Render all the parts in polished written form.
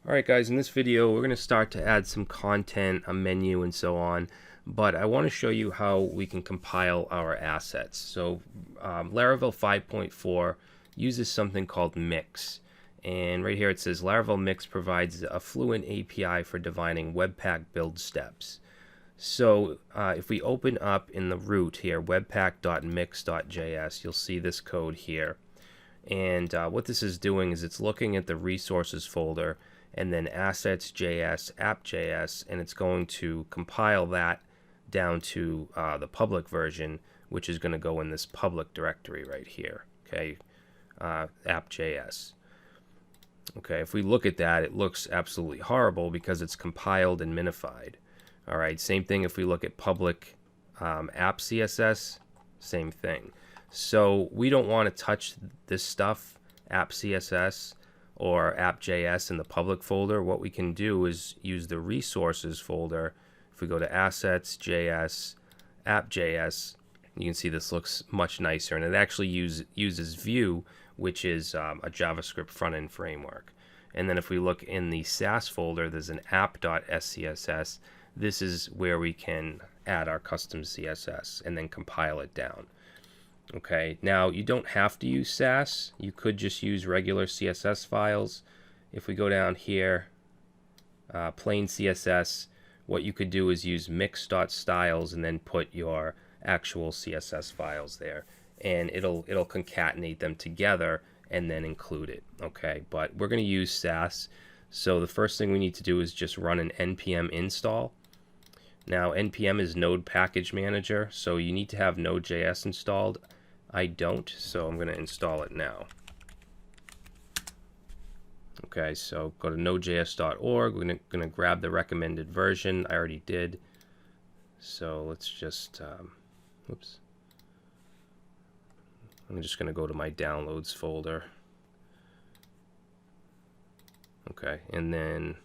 Alright guys, in this video we're going to start to add some content, a menu and so on, but I want to show you how we can compile our assets. So Laravel 5.4 uses something called Mix, and right here it says Laravel Mix provides a fluent API for defining Webpack build steps. So if we open up in the root here, webpack.mix.js, you'll see this code here. And what this is doing is it's looking at the resources folder and then assets.js, app.js, and it's going to compile that down to the public version, which is going to go in this public directory right here, okay, app.js. Okay, if we look at that, it looks absolutely horrible because it's compiled and minified. All right, same thing if we look at public app CSS, same thing. So we don't want to touch this stuff, app CSS or app.js in the public folder. What we can do is use the resources folder. If we go to assets.js, app.js, you can see this looks much nicer, and it actually uses Vue, which is a JavaScript front-end framework. And then if we look in the Sass folder, there's an app.scss. This is where we can add our custom CSS and then compile it down. Okay, now you don't have to use Sass. You could just use regular CSS files. If we go down here, plain CSS, what you could do is use mix.styles and then put your actual CSS files there, and it'll concatenate them together and then include it. Okay, but we're going to use Sass, so the first thing we need to do is just run an npm install. Now npm is Node Package Manager, so you need to have Node.js installed. I don't, so I'm going to install it now. Okay, so go to nodejs.org. We're going to grab the recommended version. I already did. So let's just, whoops. I'm just going to go to my downloads folder. Okay, and then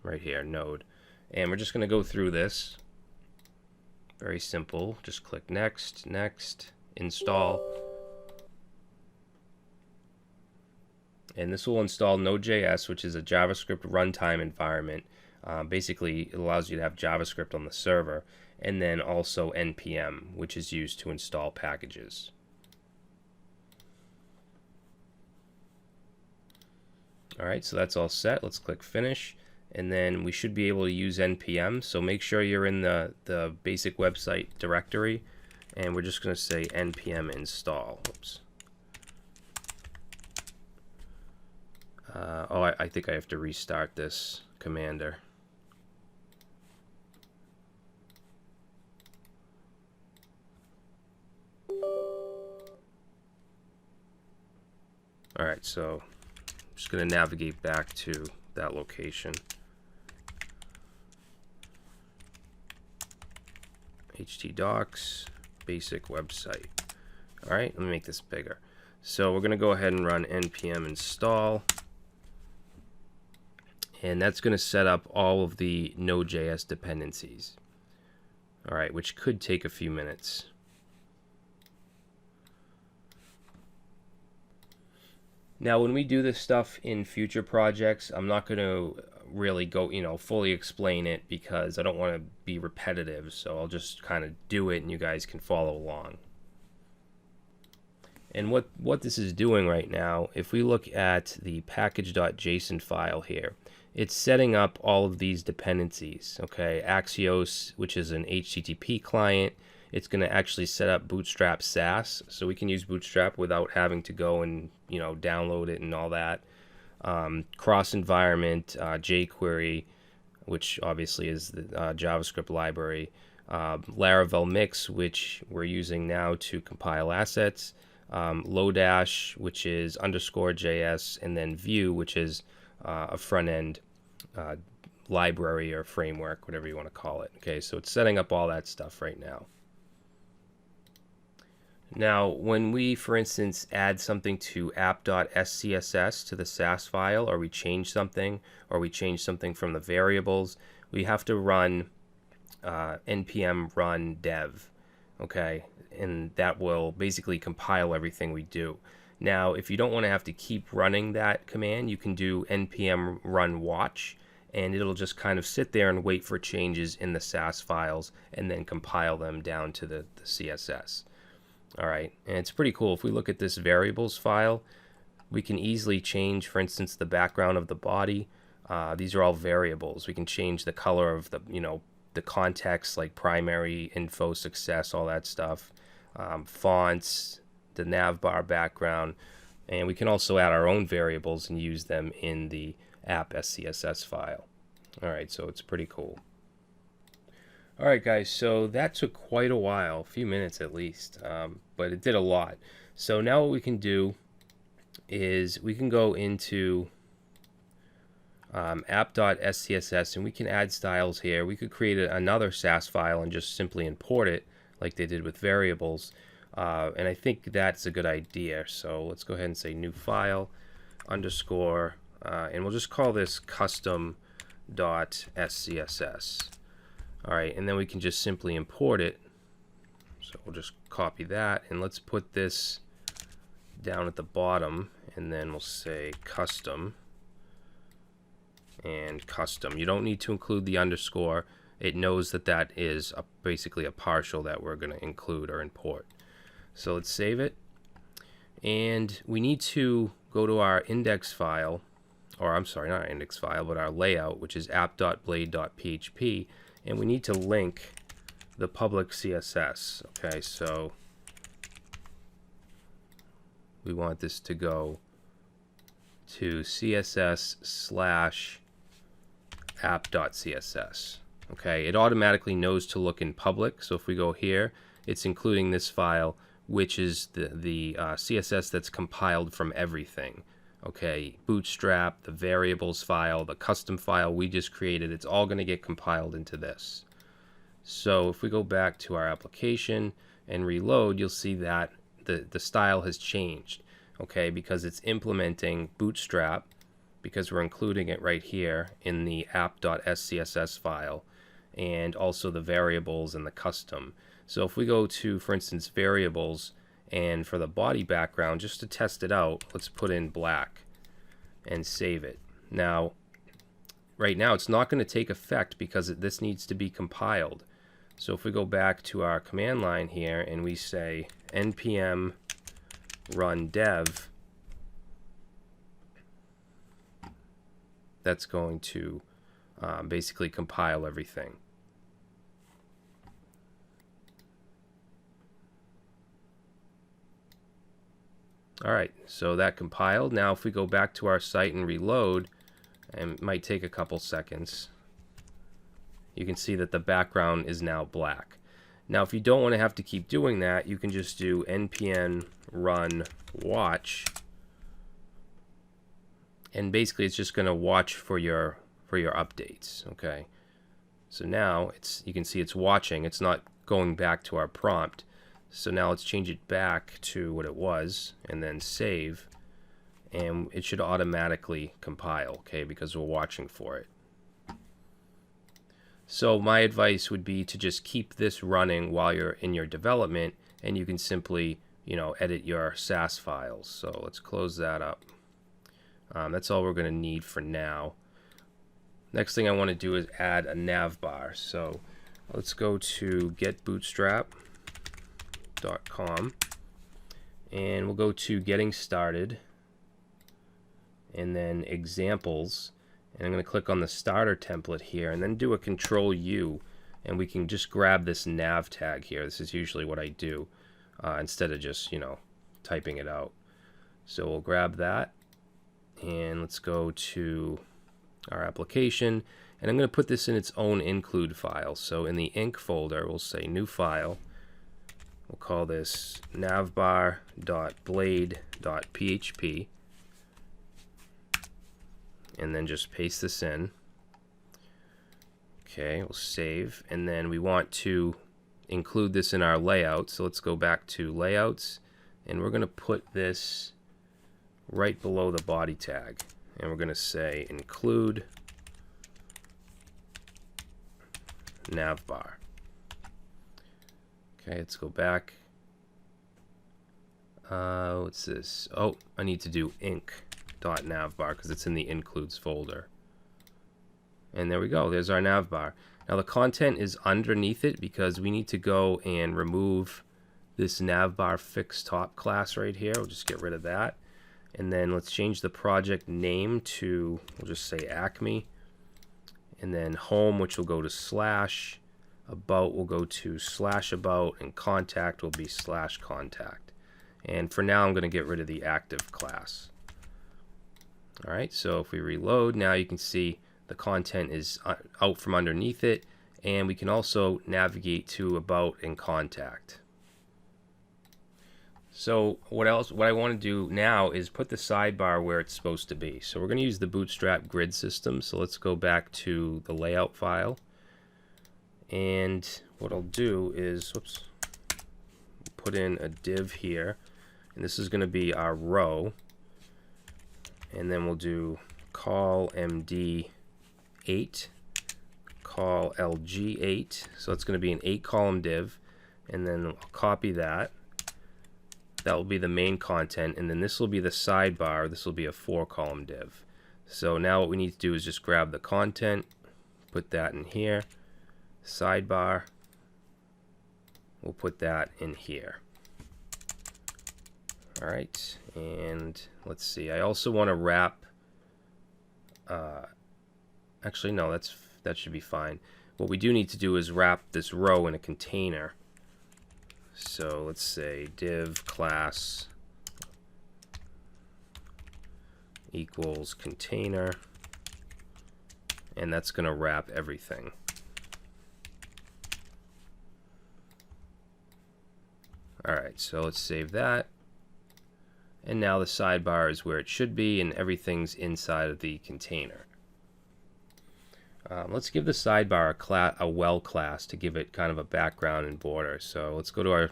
right here, Node. And we're just going to go through this. Very simple. Just click next, next, install. And this will install Node.js, which is a JavaScript runtime environment. Basically, it allows you to have JavaScript on the server, and then also npm, which is used to install packages. Alright, so that's all set. Let's click finish, and then we should be able to use npm. So make sure you're in the basic website directory, and we're just going to say npm install. Oops. I think I have to restart this commander. Alright, so I'm just going to navigate back to that location. htdocs, basic website. Alright, let me make this bigger. So we're going to go ahead and run npm install. And that's going to set up all of the Node.js dependencies. Alright, which could take a few minutes. Now when we do this stuff in future projects, I'm not going to really go, fully explain it because I don't want to be repetitive, so I'll just kind of do it and you guys can follow along. And what this is doing right now, if we look at the package.json file here, it's setting up all of these dependencies. Okay, Axios, which is an HTTP client, it's going to actually set up Bootstrap Sass, so we can use Bootstrap without having to go and download it and all that. Cross environment, jQuery, which obviously is the JavaScript library. Laravel Mix, which we're using now to compile assets. Lodash, which is _JS, and then Vue, which is a front-end library or framework, whatever you want to call it. Okay, so it's setting up all that stuff right now. Now, when we, for instance, add something to app.scss to the Sass file, or we change something from the variables, we have to run npm run dev. Okay, and that will basically compile everything we do. Now, if you don't want to have to keep running that command, you can do npm run watch, and it'll just kind of sit there and wait for changes in the SAS files and then compile them down to the CSS. All right, and it's pretty cool. If we look at this variables file, we can easily change, for instance, the background of the body. These are all variables. We can change the color of the, the context, like primary, info, success, all that stuff. Fonts, the navbar background, and we can also add our own variables and use them in the app SCSS file. All right, so it's pretty cool. All right, guys, so that took quite a while, a few minutes at least, but it did a lot. So now what we can do is we can go into app.scss and we can add styles here. We could create another SAS file and just simply import it like they did with variables. And I think that's a good idea. So let's go ahead and say new file underscore, and we'll just call this custom.scss. All right, and then we can just simply import it. So we'll just copy that, and let's put this down at the bottom, and then we'll say custom and custom. You don't need to include the underscore. It knows that that is basically a partial that we're going to include or import. So let's save it, and we need to go to our index file, or I'm sorry, not our index file, but our layout, which is app.blade.php, and we need to link the public CSS. Okay, so we want this to go to css/app.css. Okay, it automatically knows to look in public, so if we go here, it's including this file, which is the CSS that's compiled from everything. Okay, Bootstrap, the variables file, the custom file we just created, it's all going to get compiled into this. So if we go back to our application and reload, you'll see that the style has changed, okay, because it's implementing Bootstrap, because we're including it right here in the app.scss file, and also the variables and the custom. So if we go to, for instance, variables, and for the body background, just to test it out, let's put in black and save it. Now, right now, it's not going to take effect because this needs to be compiled. So if we go back to our command line here and we say npm run dev, that's going to basically compile everything. All right, so that compiled. Now if we go back to our site and reload, and it might take a couple seconds, you can see that the background is now black. Now if you don't want to have to keep doing that, you can just do npm run watch, and basically it's just going to watch for your updates. Okay, so now you can see it's watching, it's not going back to our prompt. So now let's change it back to what it was and then save, and it should automatically compile, okay, because we're watching for it. So my advice would be to just keep this running while you're in your development, and you can simply, edit your SAS files. So let's close that up. That's all we're going to need for now. Next thing I want to do is add a navbar. So let's go to getbootstrap.com, and we'll go to getting started and then examples, and I'm going to click on the starter template here and then do a Control U, and we can just grab this nav tag here. This is usually what I do instead of just typing it out. So we'll grab that, and let's go to our application, and I'm going to put this in its own include file. So in the inc folder, we'll say new file. We'll call this navbar.blade.php, and then just paste this in. Okay, we'll save, and then we want to include this in our layout. So let's go back to layouts, and we're going to put this right below the body tag, and we're going to say include navbar. Okay, let's go back. What's this? Oh, I need to do inc.navbar because it's in the includes folder. And there we go. There's our navbar. Now the content is underneath it because we need to go and remove this navbar fixed top class right here. We'll just get rid of that. And then let's change the project name to, we'll just say Acme. And then home, which will go to slash. About will go to slash about. And contact will be slash contact. And for now, I'm going to get rid of the active class. All right, so if we reload, now you can see the content is out from underneath it, and we can also navigate to about and contact. So what I want to do now is put the sidebar where it's supposed to be. So we're going to use the Bootstrap grid system. So let's go back to the layout file. And what I'll do is, put in a div here. And this is going to be our row. And then we'll do call MD8, call LG8. So it's going to be an 8-column div. And then I'll copy that. That will be the main content, and then this will be the sidebar. This will be a 4-column div. So now what we need to do is just grab the content, put that in here, sidebar, we'll put that in here. Alright, and let's see, I also want to wrap, actually no, that should be fine. What we do need to do is wrap this row in a container. So let's say div class equals container, and that's going to wrap everything. Alright, so let's save that. And now the sidebar is where it should be, and everything's inside of the container. Let's give the sidebar a well class to give it kind of a background and border. So let's go to our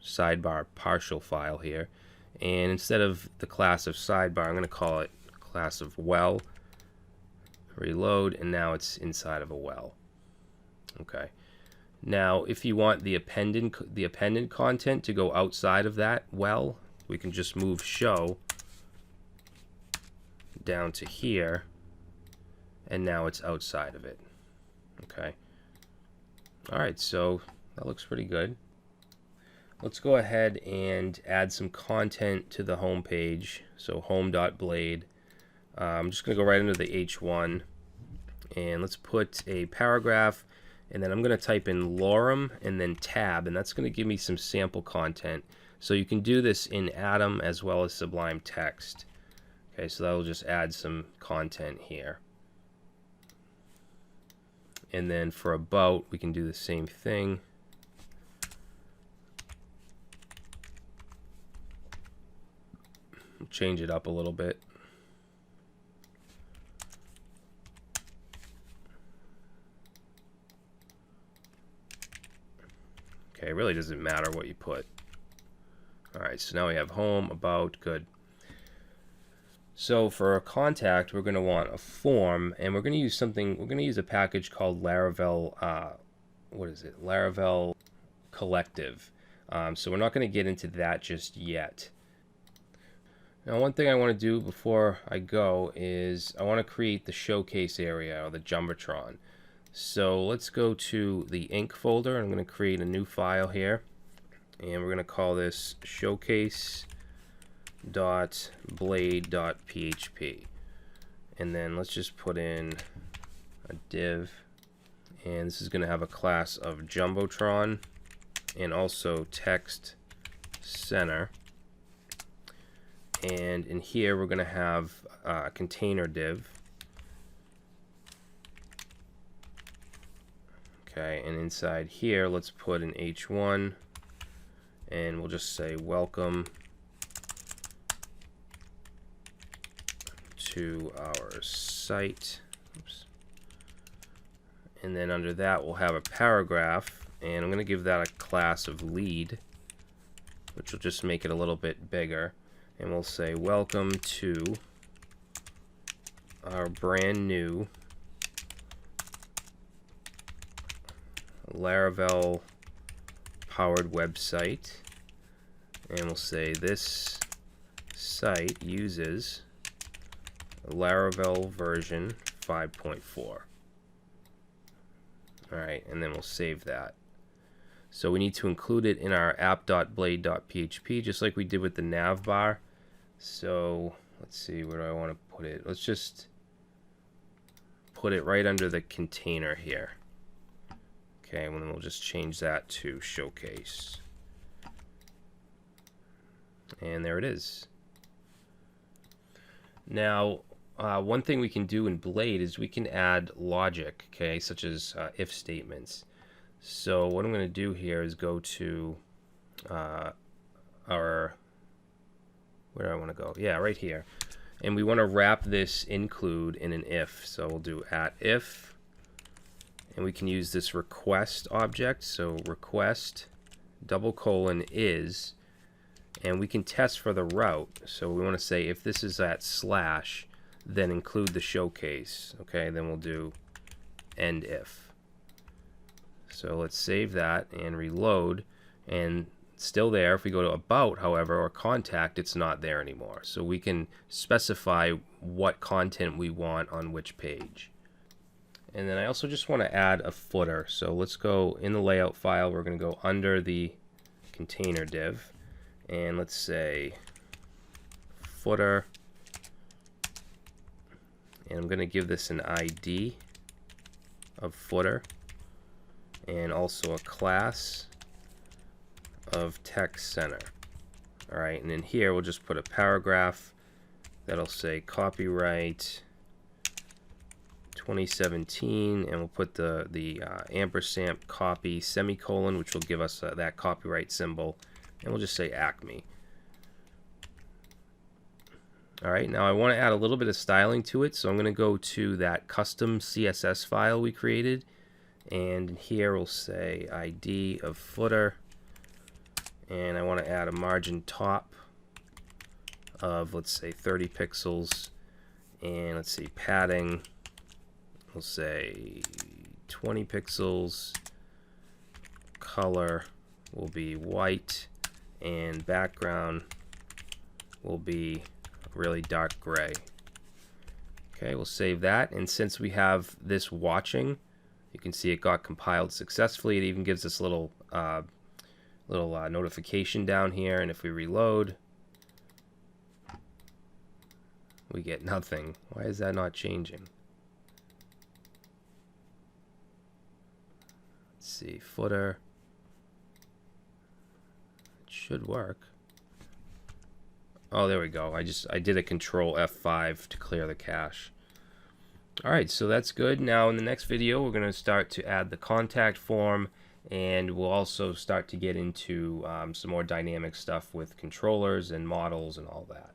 sidebar partial file here, and instead of the class of sidebar, I'm going to call it class of well. Reload, and now it's inside of a well. Okay. Now, if you want the appended content to go outside of that well, we can just move show down to here. And now it's outside of it. Okay. Alright, so that looks pretty good. Let's go ahead and add some content to the home page. So home.blade. I'm just going to go right into the H1. And let's put a paragraph. And then I'm going to type in lorem and then tab. And that's going to give me some sample content. So you can do this in Atom as well as Sublime Text. Okay, so that will just add some content here. And then for about, we can do the same thing. Change it up a little bit. Okay, it really doesn't matter what you put. Alright, so now we have home, about, good. So for a contact, we're going to want a form, and we're going to use something. We're going to use a package called Laravel. What is it? Laravel Collective. So we're not going to get into that just yet. Now, one thing I want to do before I go is I want to create the showcase area, or the jumbotron. So let's go to the inc folder. I'm going to create a new file here, and we're going to call this showcase.blade.php, and then let's just put in a div, and this is going to have a class of jumbotron and also text center, and in here we're going to have a container div. Okay, and inside here let's put an h1, and we'll just say welcome to our site. Oops. And then under that we'll have a paragraph, and I'm going to give that a class of lead, which will just make it a little bit bigger, and we'll say welcome to our brand new Laravel powered website, and we'll say this site uses Laravel version 5.4. Alright, and then we'll save that. So we need to include it in our app.blade.php just like we did with the nav bar. So let's see, where do I want to put it? Let's just put it right under the container here. Okay, and then we'll just change that to showcase. And there it is. Now, one thing we can do in Blade is we can add logic, okay, such as if statements. So what I'm going to do here is go to our, where do I want to go? Yeah, right here. And we want to wrap this include in an if. So we'll do @if, and we can use this request object. So request : is, and we can test for the route. So we want to say if this is at /, then include the showcase. Okay, then we'll do end if. So let's save that and reload, and it's still there. If we go to about, however, or contact, it's not there anymore. So we can specify what content we want on which page. And then I also just want to add a footer. So let's go in the layout file. We're going to go under the container div, and let's say footer, and I'm going to give this an ID of footer and also a class of text center. Alright, and in here we'll just put a paragraph that'll say copyright 2017, and we'll put the ampersand copy semicolon, which will give us that copyright symbol, and we'll just say Acme. Alright, now I want to add a little bit of styling to it, so I'm going to go to that custom CSS file we created, and here we'll say ID of footer, and I want to add a margin top of, let's say, 30 pixels, and let's see, padding, we'll say 20 pixels, color will be white, and background will be really dark gray. Okay, we'll save that, and since we have this watching, you can see it got compiled successfully. It even gives us a little notification down here, and if we reload, we get nothing. Why is that not changing? Let's see, footer. It should work. Oh, there we go. I did a control F5 to clear the cache. Alright, so that's good. Now in the next video we're going to start to add the contact form, and we'll also start to get into some more dynamic stuff with controllers and models and all that.